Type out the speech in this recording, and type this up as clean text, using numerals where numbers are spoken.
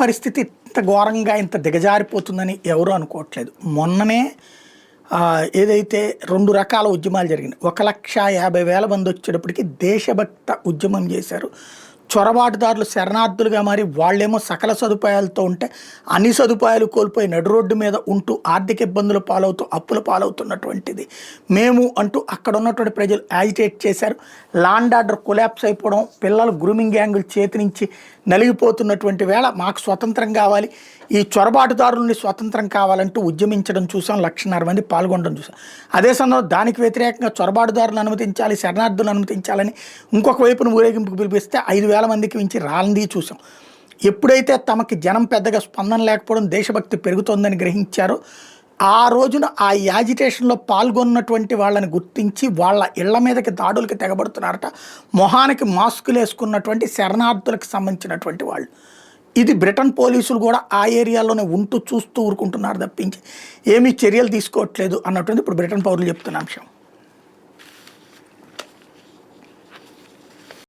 పరిస్థితి ఇంత ఘోరంగా ఇంత దిగజారిపోతుందని ఎవరూ అనుకోవట్లేదు. మొన్ననే ఏదైతే 2 రకాల ఉద్యమాలు జరిగినాయి. 1,50,000 మంది వచ్చేటప్పటికి దేశభక్త ఉద్యమం చేశారు. చొరబాటుదారులు శరణార్థులుగా మారి వాళ్ళేమో సకల సదుపాయాలతో ఉంటే అన్ని సదుపాయాలు కోల్పోయి నడు రోడ్డు మీద ఉంటూ ఆర్థిక ఇబ్బందుల పాలవుతూ అప్పుల పాలవుతున్నటువంటిది మేము అంటూ అక్కడ ఉన్నటువంటి ప్రజలు యాజిటేట్ చేశారు. లాండ్ ఆర్డర్ కొలాప్స్ అయిపోవడం, పిల్లలు గ్రూమింగ్ గ్యాంగుల చేతి నుంచి నలిగిపోతున్నటువంటి వేళ మాకు స్వతంత్రం కావాలి, ఈ చొరబాటుదారులని స్వతంత్రం కావాలంటూ ఉద్యమించడం చూసాం. 1,50,000 మంది పాల్గొనడం చూసాం. అదే సమయంలో దానికి వ్యతిరేకంగా చొరబాటుదారులను అనుమతించాలి, శరణార్థులను అనుమతించాలని ఇంకొక వైపున ఊరేగింపుకు పిలిపిస్తే 5,000 మందికి మించి రాలంది చూసాం. ఎప్పుడైతే తమకి జనం పెద్దగా స్పందన లేకపోవడం, దేశభక్తి పెరుగుతోందని గ్రహించారో ఆ రోజున ఆ యాజిటేషన్లో పాల్గొన్నటువంటి వాళ్ళని గుర్తించి వాళ్ళ ఇళ్ల మీదకి దాడులకి తెగబడుతున్నారట. మొహానికి మాస్కులు వేసుకున్నటువంటి శరణార్థులకు సంబంధించినటువంటి వాళ్ళు. ఇది బ్రిటన్ పోలీసులు కూడా ఆ ఏరియాలోనే ఉంటూ చూస్తూ ఊరుకుంటున్నారు తప్పించి ఏమీ చర్యలు తీసుకోవట్లేదు అన్నటువంటి ఇప్పుడు బ్రిటన్ పౌరులు చెప్తున్న అంశం.